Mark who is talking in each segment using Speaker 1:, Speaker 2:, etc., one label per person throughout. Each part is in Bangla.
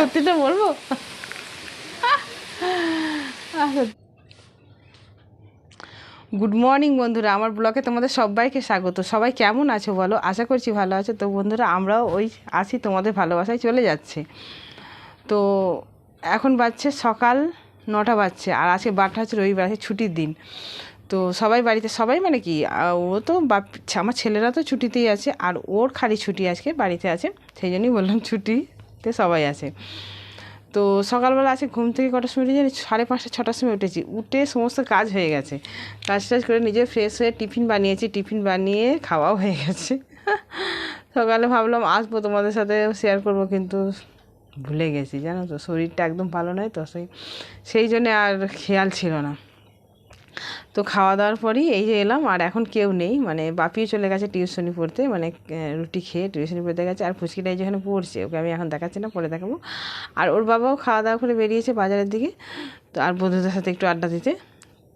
Speaker 1: সত্যিটা বলবো। গুড মর্নিং বন্ধুরা, আমার ব্লগে তোমাদের সবাইকে স্বাগত। সবাই কেমন আছো বলো? আশা করছি ভালো আছো। তো বন্ধুরা, আমরাও ওই আছি, তোমাদের ভালোবাসায় চলে যাচ্ছে। তো এখন বাজছে সকাল 9টা বাজছে, আর আজকে বারটা হচ্ছে রবিবার, আছে ছুটির দিন। তো সবাই বাড়িতে, সবাই মানে কি, ও তো আমার ছেলেরা তো ছুটিতেই আছে, আর ওর খালি ছুটি আজকে বাড়িতে আছে, সেই জন্যই বললাম ছুটিতে সবাই আছে। তো সকালবেলা আছে ঘুম থেকে কটার সময় জানি, 5:30 6টার সময় উঠেছি। উঠে সমস্ত কাজ হয়ে গেছে, কাজ টাজ করে নিজে ফ্রেশ হয়ে টিফিন বানিয়েছি, টিফিন বানিয়ে খাওয়াও হয়ে গেছে। সকালে ভাবলাম আসবো তোমাদের সাথে শেয়ার করবো, কিন্তু ভুলে গেছি জানো তো, শরীরটা একদম ভালো নয় তো, সেই জন্যে আর খেয়াল ছিল না। তো খাওয়া দাওয়ার পরই এই যে এলাম, আর এখন কেউ নেই, মানে বাপিও চলে গেছে টিউশনি পড়তে, মানে রুটি খেয়ে টিউশনি পড়তে গেছে। আর ফুচকিটাই যেখানে পড়ছে, ওকে আমি এখন দেখাচ্ছি না, পরে দেখাবো। আর ওর বাবাও খাওয়া দাওয়া করে বেরিয়েছে বাজারের দিকে, তো আর বন্ধুদের সাথে একটু আড্ডা দিতে।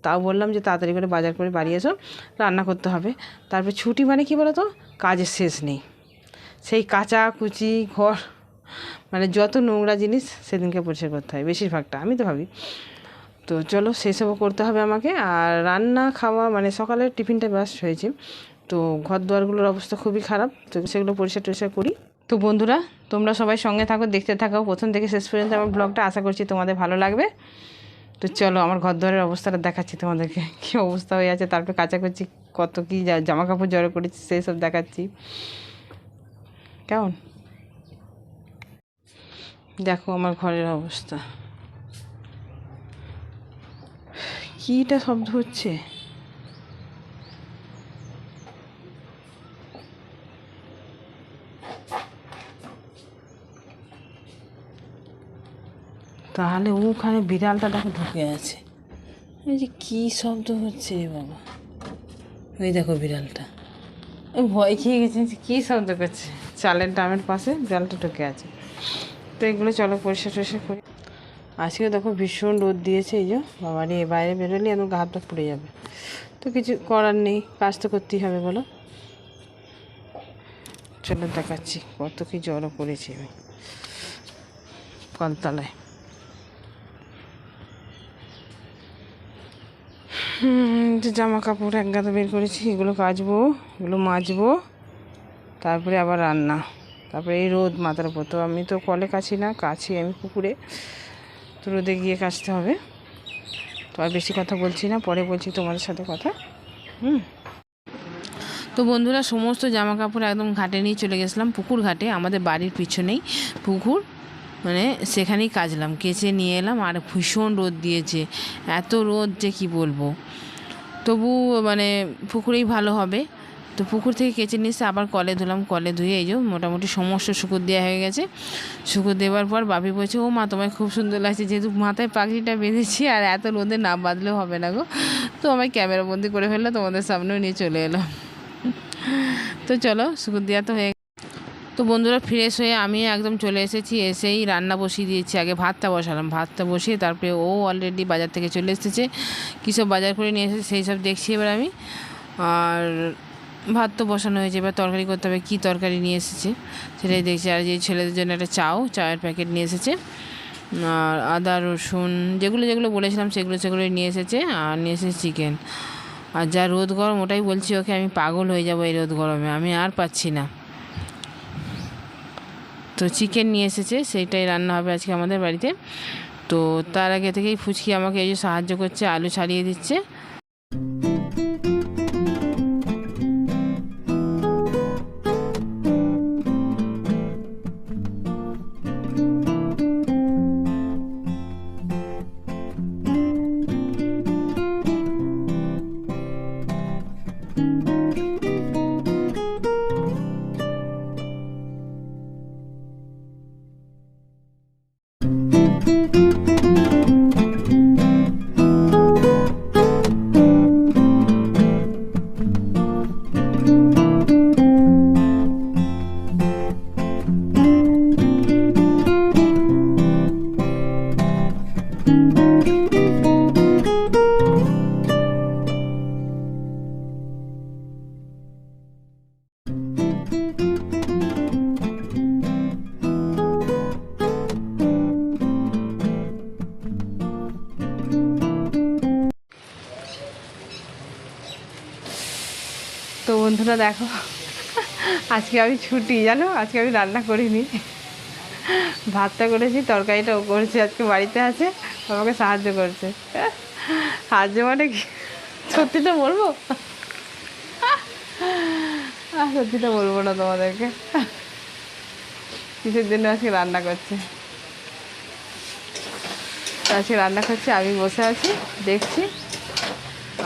Speaker 1: তাও বললাম যে তাড়াতাড়ি করে বাজার করে বাড়ি এসো, রান্না করতে হবে। তারপরে ছুটি মানে কি বলো তো, কাজের শেষ নেই, সেই কাচা কুচি ঘর, মানে যত নোংরা জিনিস সেদিনকে পরিষ্কার করতে হয় বেশিরভাগটা, আমি তো ভাবি। তো চলো সেসবও করতে হবে আমাকে। আর রান্না খাওয়া মানে সকালের টিফিনটা ব্যাস হয়েছে। তো ঘর দুয়ারগুলোর অবস্থা খুবই খারাপ, তো সেগুলো পরিষ্কার টরিষ্কার করি। তো বন্ধুরা, তোমরা সবাই সঙ্গে থাকো, দেখতে থাকো প্রথম থেকে শেষ পর্যন্ত আমার ব্লগটা, আশা করছি তোমাদের ভালো লাগবে। তো চলো আমার ঘর দুয়ারের অবস্থাটা দেখাচ্ছি তোমাদেরকে, কী অবস্থা হয়ে আছে। তারপরে কাচাকুচি কত কী জামা কাপড় জড়ো করেছি সেই সব দেখাচ্ছি। কেমন দেখো আমার ঘরের অবস্থা, কীটা শব্দ হচ্ছে? তাহলে ওখানে বিড়ালটা দেখো ঢুকে আছে। এই যে কী শব্দ হচ্ছে রে বাবা, ওই দেখো বিড়ালটা, ওই ভয় খেয়ে গেছে, কী শব্দ করছে। চালের ডামের পাশে বিড়ালটা ঢুকে আছে। তো এগুলো চলো পরিষ্কার টরিষ্কার করি। আজকে দেখো ভীষণ রোদ দিয়েছে, এই যে বাবারে, বাইরে বেরোলে একদম গা হাতটা পুড়ে যাবে। তো কিছু করার নেই, কাজ তো করতেই হবে বলো। চলো দেখাচ্ছি কত কি জড়ো করেছি আমি কলতলায়। যে জামা কাপড় এক গাদা বের করেছি, এগুলো কাচবো, এগুলো মাজবো, তারপরে আবার রান্না, তারপরে এই রোদ মাথার উপর। তো আমি তো কলে কাছি না, কাছি আমি পুকুরে, তো রোদে গিয়ে কাচতে হবে। তো আর বেশি কথা বলছি না, পরে বলছি তোমাদের সাথে কথা। তো বন্ধুরা, সমস্ত জামা কাপড় একদম ঘাটে নিয়ে চলে গেছিলাম, পুকুর ঘাটে, আমাদের বাড়ির পিছনেই পুকুর, মানে সেখানেই কাচলাম, কেচে নিয়ে এলাম। আর ভীষণ রোদ দিয়েছে, এত রোদ যে কি বলবো। তবু মানে পুকুরেই ভালো হবে। তো পুকুর থেকে কেচে নিয়ে এসে আবার কলে ধুলাম, কলে ধুয়ে এই যে মোটামুটি সমস্ত শুকুর দেওয়া হয়ে গেছে। শুকুর দেওয়ার পর বাপি বলছে, ও মা তোমায় খুব সুন্দর লাগছে, যেহেতু মাথায় পাগড়িটা বেঁধেছি, আর এত রোদে না বাঁধলেও হবে না গো। তো আমায় ক্যামেরাবন্দি করে ফেললো, তোমাদের সামনেও নিয়ে চলে এলাম। তো চলো, শুকুর দেওয়া তো হয়ে। তো বন্ধুরা, ফ্রেশ হয়ে আমি একদম চলে এসেছি, এসেই রান্না বসিয়ে দিয়েছি। আগে ভাতটা বসালাম, ভাতটা বসিয়ে তারপরে ও অলরেডি বাজার থেকে চলে এসেছে, কী সব বাজার করে নিয়ে এসেছে সেই সব দেখছি এবার আমি। আর ভাত তো বসানো হয়েছে, এবার তরকারি করতে হবে, কী তরকারি নিয়ে এসেছে সেটাই দেখছি। আর যে ছেলেদের জন্য একটা চায়ের প্যাকেট নিয়ে এসেছে, আর আদা রসুন যেগুলো যেগুলো বলেছিলাম সেগুলোই নিয়ে এসেছে। আর নিয়ে এসেছে চিকেন। আর যা রোদ গরম, ওটাই বলছি ওকে, আমি পাগল হয়ে যাবো এই রোদ গরমে, আমি আর পাচ্ছি না। তো চিকেন নিয়ে এসেছে, সেইটাই রান্না হবে আজকে আমাদের বাড়িতে। তো তার আগে থেকেই ফুচকি আমাকে এই যে সাহায্য করছে, আলু ছাড়িয়ে দিচ্ছে। বন্ধুরা দেখো, আজকে আমি ছুটি জানো, আজকে আমি রান্না করিনি, ভাতটা করেছি, তরকারিটা ও করেছে, আজকে বাড়িতে আছে, আমাকে সাহায্য করছে। সাহায্য মানে কি, সত্যিটা বলবো? সত্যিটা বলবো না তোমাদেরকে, কিসের জন্য আজকে রান্না করছে। আজকে রান্না করছে, আমি বসে আছি দেখছি।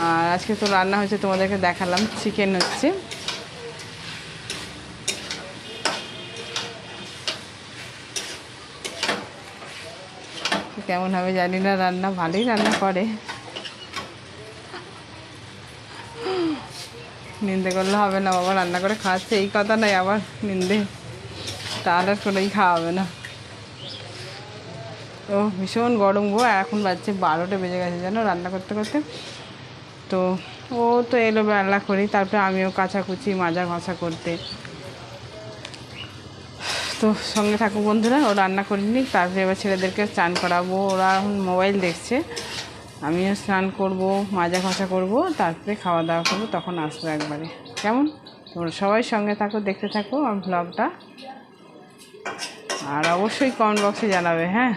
Speaker 1: আর আজকে তো রান্না হচ্ছে, তোমাদেরকে দেখালাম, চিকেন হচ্ছে। কেমন হবে জানি না রান্না, ভালোই রান্না করে। নিন্দে করলে হবে না বাবা, রান্না করে খাচ্ছে এই কথা নয়, আবার নিন্দে, তাহলে কোনোই খাওয়া হবে না। ও ভীষণ গরম গো, এখন বাজছে 12টা বেজে গেছে জানো রান্না করতে করতে। তো ও তো এলো রান্না করি, তারপরে আমিও কাচাকুচি মাজা ঘষা করতে। তো সঙ্গে থাকো বন্ধুরা, ও রান্না করিনি, তারপরে এবার ছেলেদেরকে স্নান করাবো, ওরা এখন মোবাইল দেখছে, আমিও স্নান করব, মাজা ঘষা করব, তারপরে খাওয়া দাওয়া করবো, তখন আসবো একবারে। কেমন, তোমরা সবাই সঙ্গে থাকো, দেখতে থাকো আমার ব্লগটা, আর অবশ্যই কমেন্ট বক্সে জানাবে। হ্যাঁ,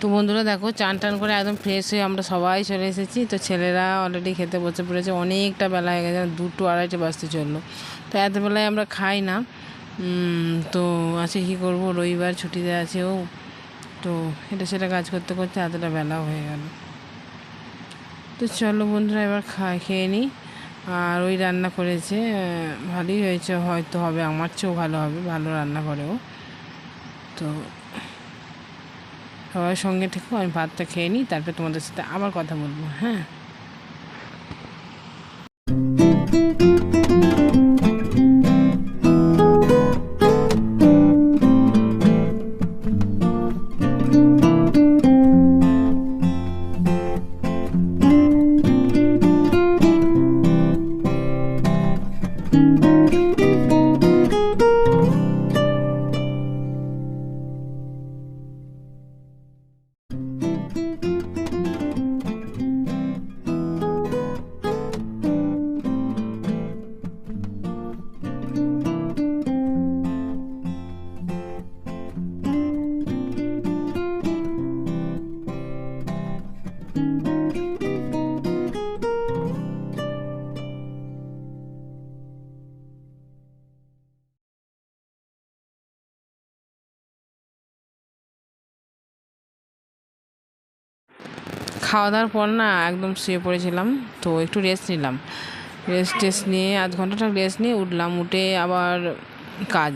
Speaker 1: তো বন্ধুরা দেখো, চান টান করে একদম ফ্রেশ হয়ে আমরা সবাই চলে এসেছি। তো ছেলেরা অলরেডি খেতে বসে পড়েছে, অনেকটা বেলা হয়ে গেছে, 2টো 2:30 বাজতে চললো। তো এত বেলায় আমরা খাই না। তো আজকে কী করবো, রবিবার ছুটিতে আছে ও, তো এটা সেটা কাজ করতে করতে এতটা বেলাও হয়ে গেল। তো চলো বন্ধুরা, এবার খেয়ে নিই। আর ওই রান্না করেছে, ভালোই হয়েছে, হয়তো হবে আমার চেয়েও ভালো হবে, ভালো রান্না করে ও। তো সবার সঙ্গে থেকো, আমি ভাতটা খেয়ে নিই, তারপরে তোমাদের সাথে আবার কথা বলবো। হ্যাঁ, খাওয়া দাওয়ার পর না একদম শুয়ে পড়েছিলাম, তো একটু রেস্ট নিলাম, টেস্ট নিয়ে 1/2 ঘন্টা রেস্ট নিয়ে উঠলাম, উঠে আবার কাজ,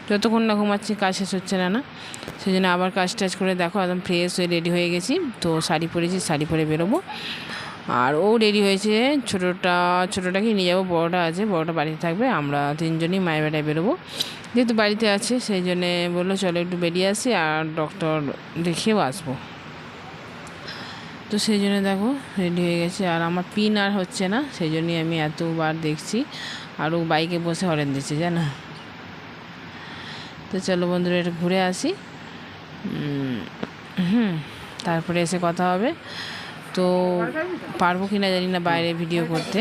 Speaker 1: যতক্ষণ না ঘুমাচ্ছি কাজ শেষ হচ্ছে না, সেই জন্য আবার কাজ টাজ করে দেখো একদম ফ্রেশ হয়ে রেডি হয়ে গেছি। তো শাড়ি পরেছি, শাড়ি পরে বেরোবো। আর ও রেডি হয়েছে, ছোটোটাকে নিয়ে যাবো, বড়োটা আছে, বড়োটা বাড়িতে থাকবে, আমরা 3জনই মায়ের বেটায় বেরোবো, যেহেতু বাড়িতে আছে সেই জন্যে বললো চলো একটু বেরিয়ে আসি আর ডক্টর দেখিয়েও আসবো। তো সেই জন্য দেখো রেডি হয়ে গেছে, আর আমার পিন আর হচ্ছে না, সেই জন্যই আমি এতবার দেখছি, আর ও বাইকে বসে হরেন দিচ্ছে জানো। তো চলো বন্ধুরা, একটু ঘুরে আসি, তারপরে এসে কথা হবে। তো পারবো কি না জানি না বাইরে ভিডিও করতে।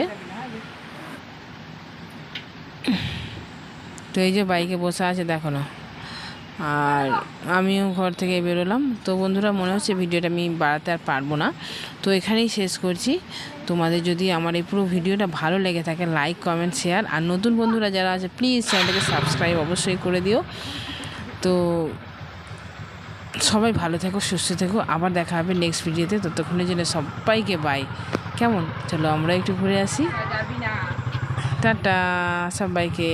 Speaker 1: তো এই যে বাইকে বসে আছে দেখো না, আর আমিও ঘর থেকে বেরোলাম। তো বন্ধুরা, মনে হচ্ছে ভিডিওটা আমি বাড়াতে আর পারবো না, তো এখানেই শেষ করছি। তোমাদের যদি আমার এই পুরো ভিডিওটা ভালো লেগে থাকে, লাইক কমেন্ট শেয়ার, আর নতুন বন্ধুরা যারা আছে প্লিজ চ্যানেলটাকে সাবস্ক্রাইব অবশ্যই করে দিও। তো সবাই ভালো থেকো, সুস্থ থেকো, আবার দেখা হবে নেক্সট ভিডিওতে, ততক্ষণের জন্য সবাইকে বাই। কেমন, চলো আমরা একটু ঘুরে আসি, টাটা সবাইকে।